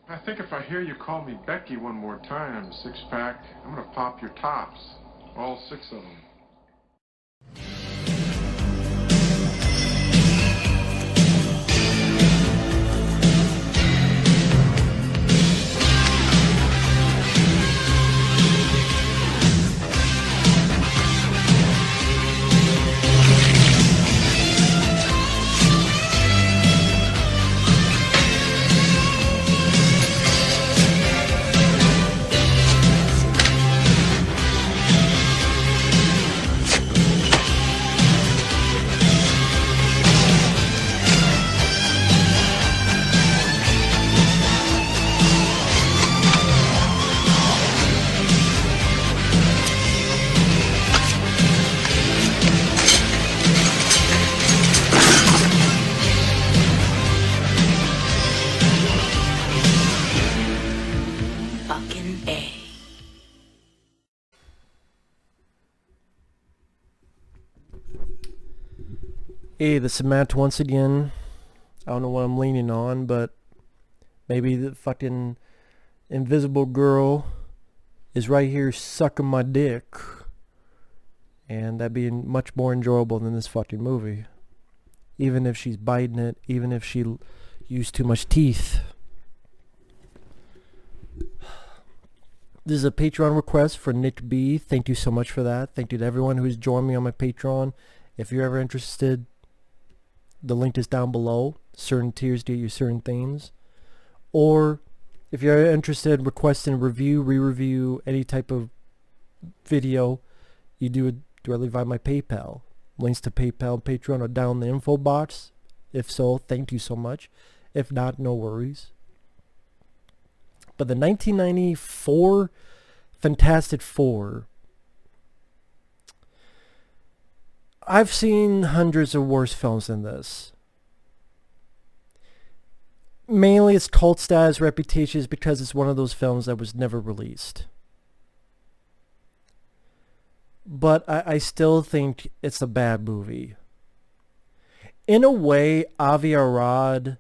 I think if I hear you call me Becky one more time, six-pack, I'm gonna pop your tops. All six of them. Hey, this is Matt once again. I don't know what I'm leaning on, but maybe the fucking invisible girl is right here sucking my dick. And that'd be much more enjoyable than this fucking movie. Even if she's biting it, even if she used too much teeth. This is a Patreon request for Nick B. Thank you so much for that. Thank you to everyone who's joined me on my Patreon. If you're ever interested, the link is down below. Certain tiers get you certain things. Or if you're interested in requesting a review, re-review, any type of video, you do it directly via my PayPal. Links to PayPal and Patreon are down in the info box. If so, thank you so much. If not, no worries. But the 1994 Fantastic Four, I've seen hundreds of worse films than this. Mainly its cult status reputation is because it's one of those films that was never released. But I still think it's a bad movie. In a way, Avi Arad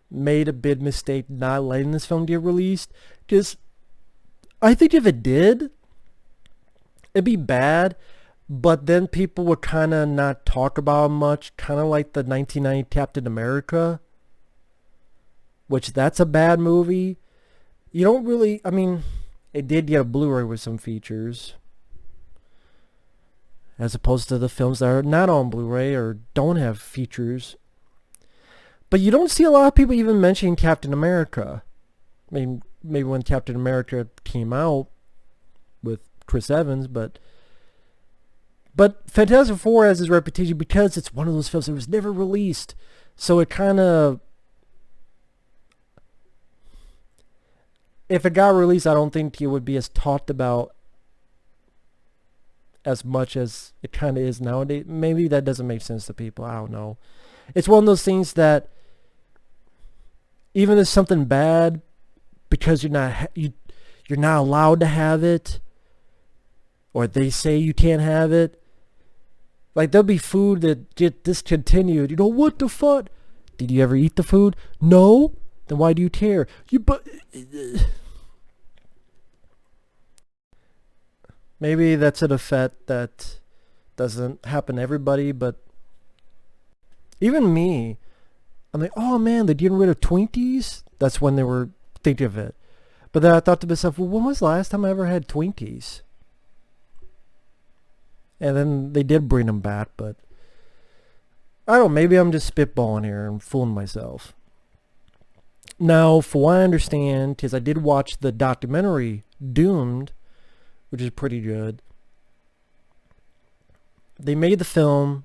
made a big mistake not letting this film get released. Because I think if it did, it'd be bad. But then people would kind of not talk about it much. Kind of like the 1990 Captain America. Which, that's a bad movie. You don't really... I mean, it did get a Blu-ray with some features. As opposed to the films that are not on Blu-ray or don't have features. But you don't see a lot of people even mentioning Captain America. I mean, maybe when Captain America came out with Chris Evans, but Fantastic Four has his reputation because it's one of those films that was never released. So it kind of... If it got released, I don't think it would be as talked about as much as it kind of is nowadays. Maybe that doesn't make sense to people. I don't know. It's one of those things that even if something bad, because you're not allowed to have it, or they say you can't have it. Like, there'll be food that get discontinued. You know, what the fuck? Did you ever eat the food? No? Then why do you care? Maybe that's an effect that doesn't happen to everybody, but even me, I'm like, oh man, they're getting rid of Twinkies? That's when they were thinking of it. But then I thought to myself, well, when was the last time I ever had Twinkies? And then they did bring them back, but I don't know, maybe I'm just spitballing here and fooling myself. Now, for what I understand, because I did watch the documentary Doomed, which is pretty good. They made the film,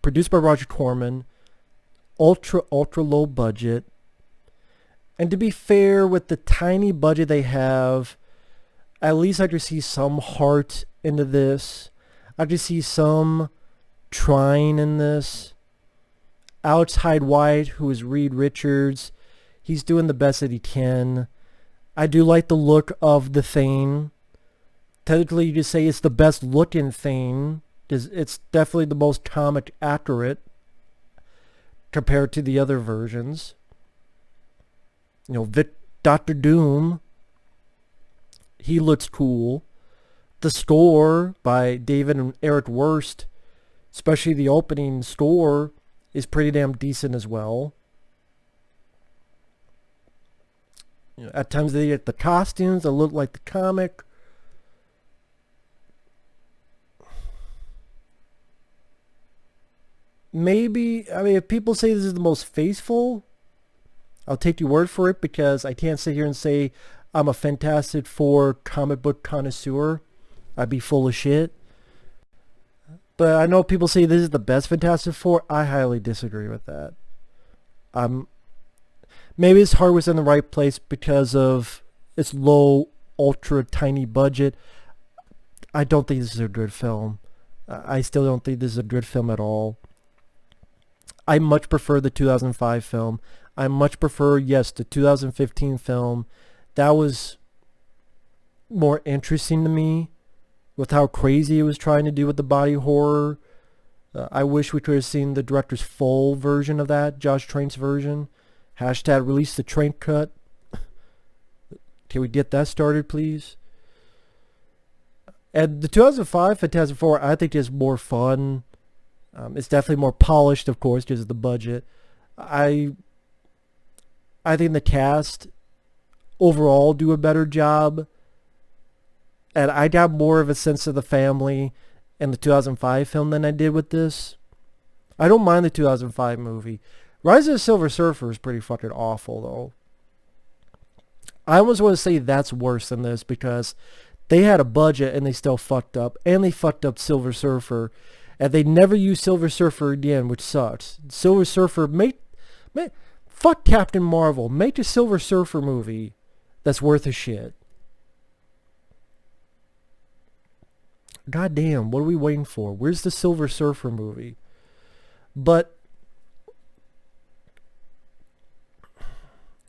produced by Roger Corman, ultra low budget. And to be fair, with the tiny budget they have, at least I just see some heart into this. I just see some trying in this. Alex Hyde White, who is Reed Richards, he's doing the best that he can. I do like the look of the Thing. Technically, you could say it's the best looking Thing, because it's definitely the most comic accurate compared to the other versions. You know, Doctor Doom, he looks cool. The score by David and Eric Wurst, especially the opening score, is pretty damn decent as well. You know, at times they get the costumes that look like the comic. Maybe, I mean, if people say this is the most faithful, I'll take your word for it, because I can't sit here and say I'm a Fantastic Four comic book connoisseur. I'd be full of shit. But I know people say this is the best Fantastic Four. I highly disagree with that. Maybe its heart was in the right place because of its low, ultra tiny budget. I don't think this is a good film. I still don't think this is a good film at all. I much prefer the 2005 film. I much prefer, yes, the 2015 film. That was more interesting to me with how crazy it was trying to do with the body horror. I wish we could have seen the director's full version of that, Josh Trank's version. Hashtag release the Trank cut. Can we get that started, please? And the 2005 Fantastic Four, I think, is more fun. It's definitely more polished, of course, because of the budget. I think the cast overall do a better job. And I got more of a sense of the family in the 2005 film than I did with this. I don't mind the 2005 movie. Rise of the Silver Surfer is pretty fucking awful, though. I almost want to say that's worse than this, because they had a budget and they still fucked up. And they fucked up Silver Surfer. And they never used Silver Surfer again, which sucks. Silver Surfer, fuck Captain Marvel. Make a Silver Surfer movie that's worth a shit. God damn, what are we waiting for? Where's the Silver Surfer movie? But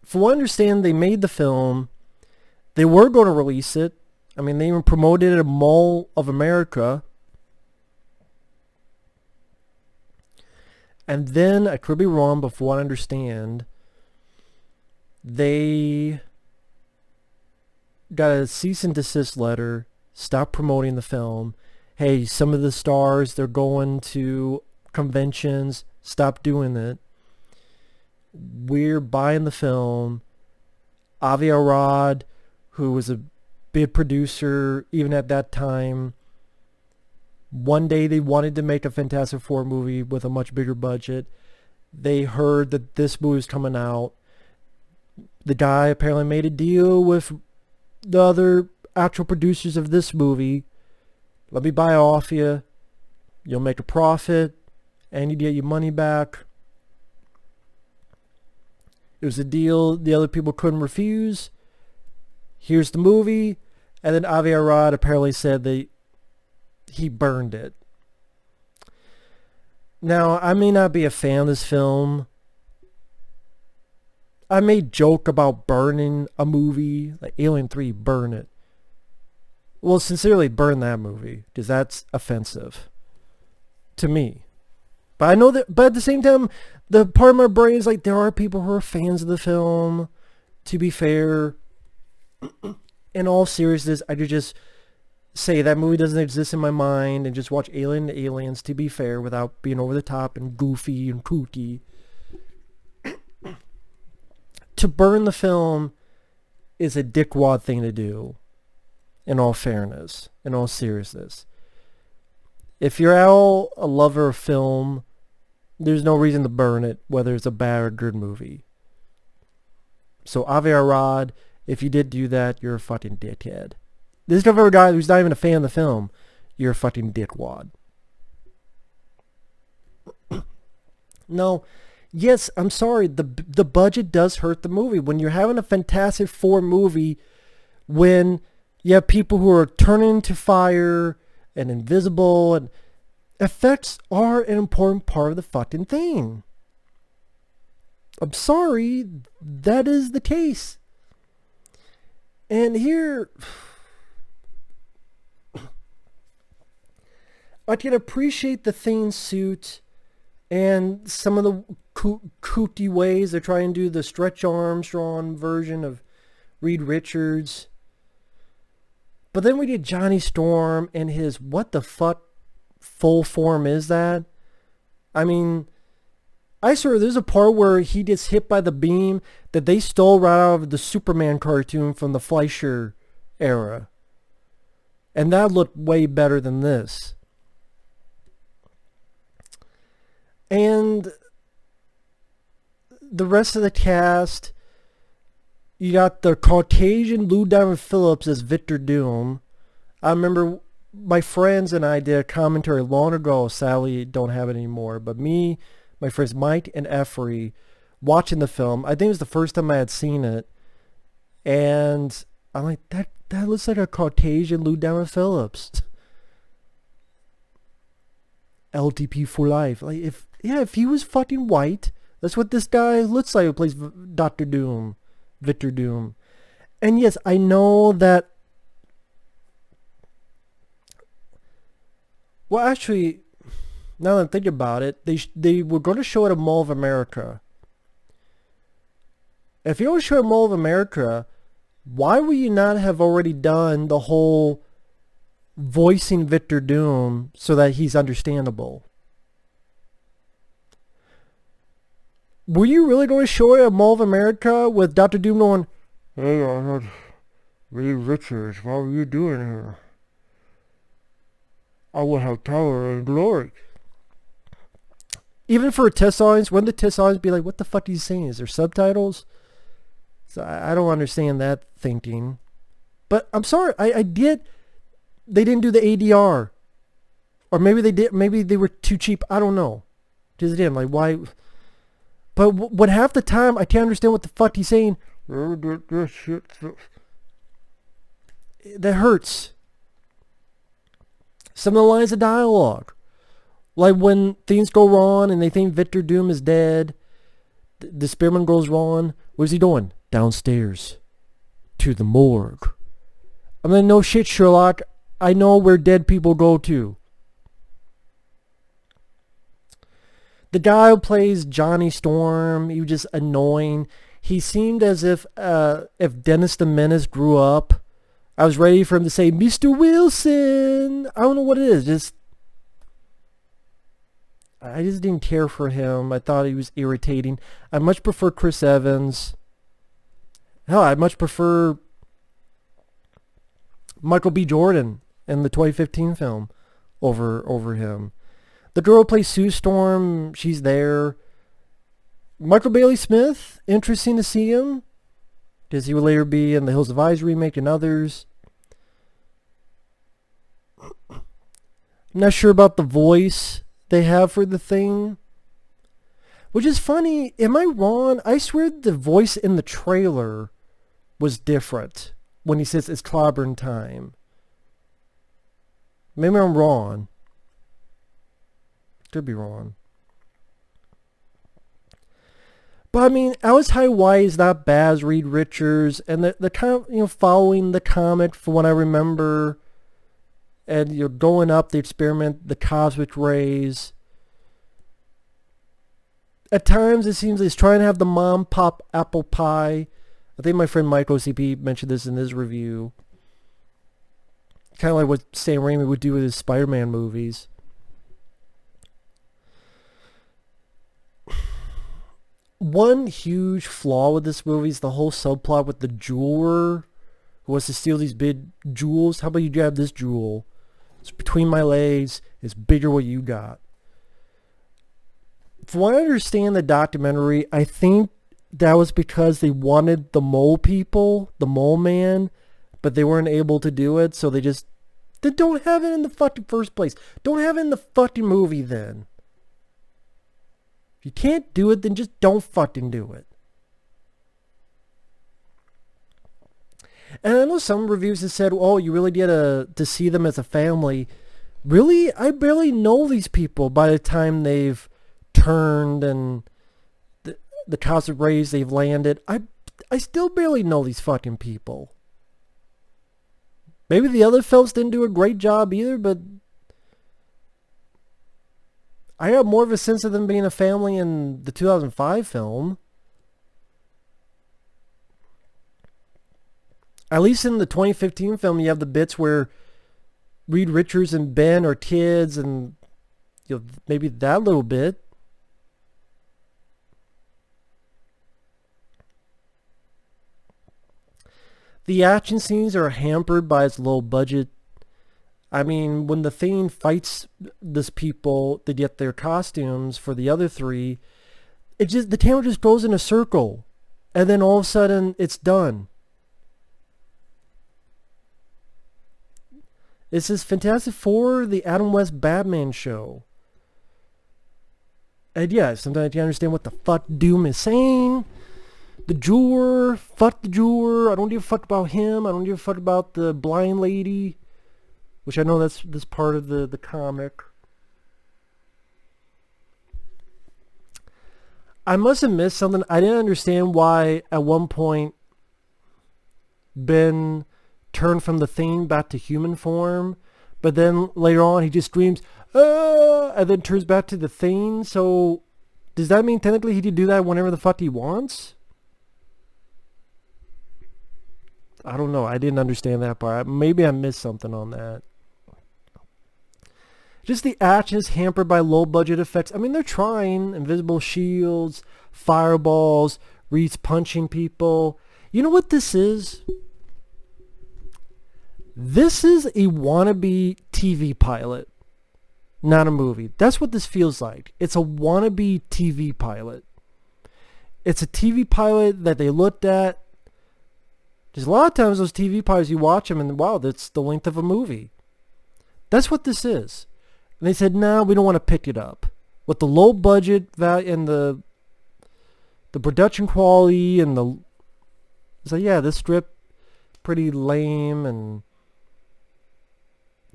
from what I understand, they made the film. They were going to release it. I mean, they even promoted it at Mall of America. And then, I could be wrong, but from what I understand, they got a cease and desist letter. Stop promoting the film. Hey, some of the stars, they're going to conventions. Stop doing it. We're buying the film. Avi Arad, who was a big producer even at that time, one day they wanted to make a Fantastic Four movie with a much bigger budget. They heard that this movie was coming out. The guy apparently made a deal with the other actual producers of this movie. Let me buy off you. You'll make a profit, and you get your money back. It was a deal the other people couldn't refuse. Here's the movie. And then Avi Arad apparently said that he burned it. Now, I may not be a fan of this film. I may joke about burning a movie, like Alien 3, burn it. Well, sincerely, burn that movie, because that's offensive to me. But I know that, but at the same time, the part of my brain is like, there are people who are fans of the film. To be fair, in all seriousness, I could just say that movie doesn't exist in my mind and just watch Alien to Aliens, to be fair, without being over the top and goofy and kooky. To burn the film is a dickwad thing to do, in all fairness, in all seriousness. If you're all a lover of film, there's no reason to burn it, whether it's a bad or good movie. So Avi Arad, if you did do that, you're a fucking dickhead. This is a guy who's not even a fan of the film. You're a fucking dickwad. No, yes, I'm sorry. The budget does hurt the movie. When you're having a Fantastic Four movie, when you have people who are turning into fire and invisible, and effects are an important part of the fucking thing. I'm sorry, that is the case. And here, I can appreciate the Thane suit and some of the kooky ways they're trying to do the Stretch Armstrong version of Reed Richards. But then we did Johnny Storm and his what the fuck full form is that? I mean, I swear there's a part where he gets hit by the beam that they stole right out of the Superman cartoon from the Fleischer era. And that looked way better than this. And the rest of the cast, you got the Caucasian Lou Diamond Phillips as Victor Doom. I remember my friends and I did a commentary long ago. Sadly, don't have it anymore. But me, my friends Mike and Effrey, watching the film. I think it was the first time I had seen it. And I'm like, that looks like a Caucasian Lou Diamond Phillips. LTP for life. Like if he was fucking white, that's what this guy looks like who plays Dr. Doom, Victor Doom. And yes, I know that. Well, actually, now that I'm thinking about it, they were going to show it at Mall of America. If you don't show it at Mall of America, why would you not have already done the whole voicing Victor Doom so that he's understandable? Were you really going to show it at Mall of America with Dr. Doom going, "Hey, I'm not Reed Richards. What were you doing here? I will have power and glory." Even for a test audience, wouldn't the test audience be like, what the fuck are you saying? Is there subtitles? So I don't understand that thinking. But I'm sorry, I did. They didn't do the ADR. Or maybe they did. Maybe they were too cheap. I don't know. Because again, like, why? But when half the time I can't understand what the fuck he's saying, that hurts. Some of the lines of dialogue. Like when things go wrong and they think Victor Doom is dead, the spearman goes wrong. Where's he doing? Downstairs. To the morgue. I mean, no shit, Sherlock. I know where dead people go to. The guy who plays Johnny Storm, he was just annoying. He seemed as if Dennis the Menace grew up. I was ready for him to say, "Mr. Wilson." I don't know what it is. I just didn't care for him. I thought he was irritating. I much prefer Chris Evans. Hell, I much prefer Michael B. Jordan in the 2015 film over him. The girl who plays Sue Storm, she's there. Michael Bailey Smith, interesting to see him, because he will later be in the Hills of Eyes remake and others. I'm not sure about the voice they have for the Thing, which is funny. Am I wrong? I swear the voice in the trailer was different when he says it's clobbering time. Maybe I'm wrong. Could be wrong. But I mean, Alice High White is not bad as Reed Richards, and the kind of, following the comic from what I remember, and you're going up the experiment, the cosmic rays. At times it seems he's trying to have the mom pop apple pie. I think my friend Mike OCP mentioned this in his review. Kind of like what Sam Raimi would do with his Spider-Man movies. One huge flaw with this movie is the whole subplot with the jeweler who wants to steal these big jewels. How about you grab this jewel? It's between my legs. It's bigger what you got. From what I understand the documentary, I think that was because they wanted the mole people, the mole man, but they weren't able to do it, so they don't have it in the fucking first place. Don't have it in the fucking movie then. If you can't do it, then just don't fucking do it. And I know some reviews have said, oh, you really get to see them as a family. Really? I barely know these people by the time they've turned and the cosmic rays they've landed. I still barely know these fucking people. Maybe the other films didn't do a great job either, but I have more of a sense of them being a family in the 2005 film. At least in the 2015 film, you have the bits where Reed Richards and Ben are kids, and maybe that little bit. The action scenes are hampered by its low budget. I mean, when the Thing fights this people to get their costumes for the other three, the camera just goes in a circle, and then all of a sudden it's done. This is Fantastic Four, the Adam West Batman show. And yeah, sometimes you understand what the fuck Doom is saying. The jeweler, fuck the jeweler. I don't give a fuck about him. I don't give a fuck about the blind lady, which I know that's part of the comic. I must have missed something. I didn't understand why at one point Ben turned from the Thing back to human form, but then later on he just screams, "Ah!" and then turns back to the Thing. So does that mean technically he could do that whenever the fuck he wants? I don't know. I didn't understand that part. Maybe I missed something on that. Just the action is hampered by low budget effects. I mean, they're trying. Invisible shields, fireballs, Reed's punching people. You know what this is? This is a wannabe TV pilot, not a movie. That's what this feels like. It's a wannabe TV pilot. It's a TV pilot that they looked at. Because a lot of times those TV pilots, you watch them and wow, that's the length of a movie. That's what this is. And they said, no, we don't want to pick it up. With the low budget value and the production quality and the... So yeah, this strip pretty lame, and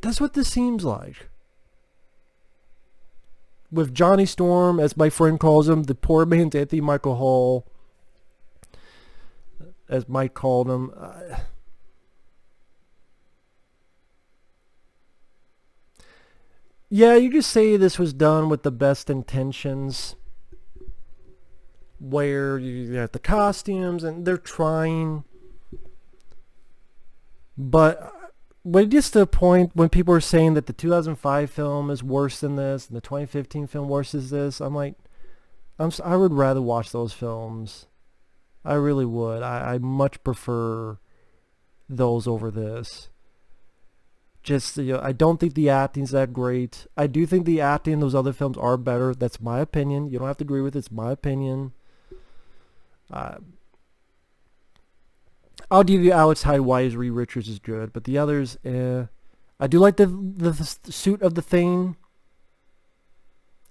that's what this seems like. With Johnny Storm, as my friend calls him, the poor man's Anthony Michael Hall, as Mike called him. Yeah, you could say this was done with the best intentions, where you have the costumes and they're trying, but when it gets to the point when people are saying that the 2005 film is worse than this and the 2015 film worse than this, I'm like, I would rather watch those films. I really would. I much prefer those over this. Just, I don't think the acting's that great. I do think the acting in those other films are better. That's my opinion. You don't have to agree with it. It's my opinion. I'll give you Alex Hyde White as Reed Richards is good, but the others, I do like the suit of the Thing.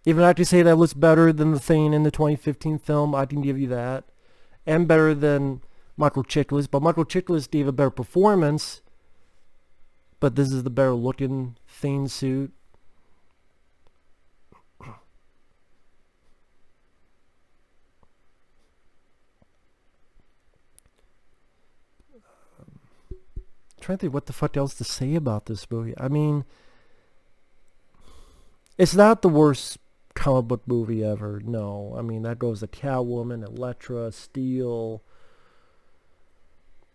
Even I can say that looks better than the Thing in the 2015 film. I can give you that. And better than Michael Chiklis. But Michael Chiklis gave a better performance. But this is the better looking Thing suit. Trying to think what the fuck else to say about this movie. I mean, it's not the worst comic book movie ever. No, I mean that goes to Catwoman, Elektra, Steel.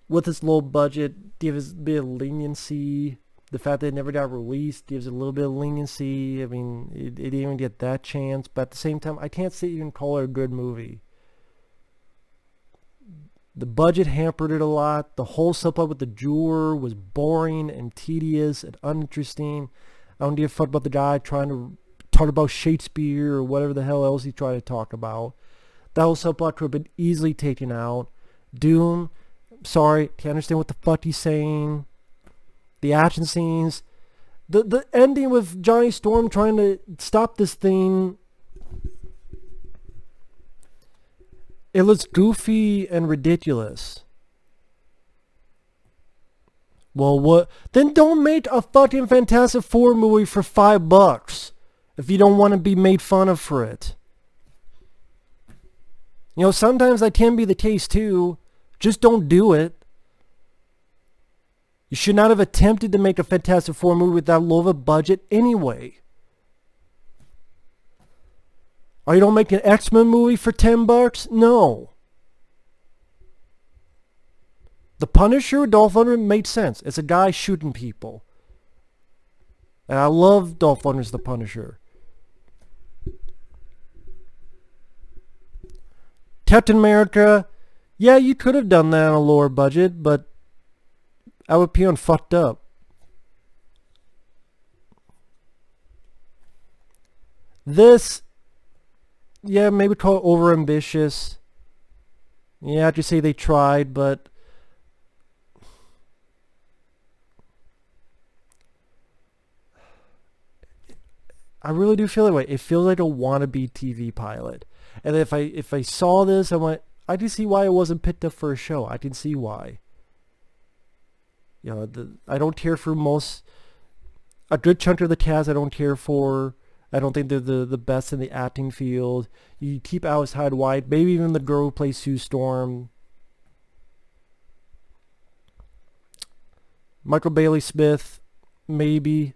With its low budget, gives a bit of leniency. The fact that it never got released gives it a little bit of leniency. I mean, it didn't even get that chance. But at the same time, I can't sit here and call it a good movie. The budget hampered it a lot. The whole subplot with the jeweler was boring and tedious and uninteresting. I don't give a fuck about the guy trying to talk about Shakespeare or whatever the hell else he tried to talk about. That whole subplot could have been easily taken out. Doom, sorry, can't understand what the fuck he's saying. The action scenes. The ending with Johnny Storm trying to stop this thing. It looks goofy and ridiculous. Well, what? Then don't make a fucking Fantastic Four movie for $5 if you don't want to be made fun of for it. You know, sometimes that can be the case too. Just don't do it. You should not have attempted to make a Fantastic Four movie with that low of a budget anyway. Or you don't make an X-Men movie for $10? No. The Punisher, Dolph Lundgren made sense. It's a guy shooting people. And I love Dolph Lundgren's The Punisher. Captain America, yeah, you could have done that on a lower budget, but I would be on fucked up. This, yeah, maybe call it overambitious. Yeah, I'd just say they tried, but I really do feel that way. It feels like a wannabe TV pilot. And if I saw this, I can see why it wasn't picked up for a show. I can see why. You know, I don't care for a good chunk of the cast. I don't care for. I don't think they're the best in the acting field. You keep Alice Hyde White, maybe even the girl who plays Sue Storm. Michael Bailey Smith, maybe.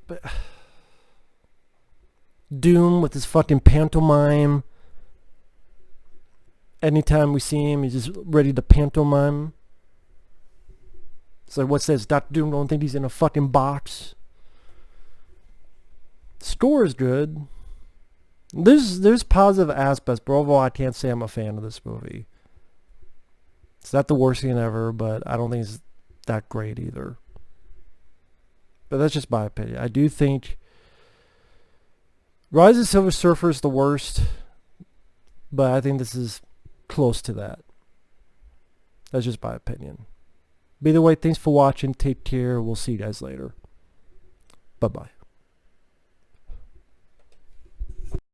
But Doom with his fucking pantomime. Anytime we see him, he's just ready to pantomime. So what's this? Dr. Doom don't think he's in a fucking box. Score is good. There's positive aspects, but overall I can't say I'm a fan of this movie. It's not the worst thing ever, but I don't think it's that great either. But that's just my opinion. I do think Rise of the Silver Surfer is the worst, but I think this is close to that. That's just my opinion. But either way, thanks for watching. Take care. We'll see you guys later. Bye-bye.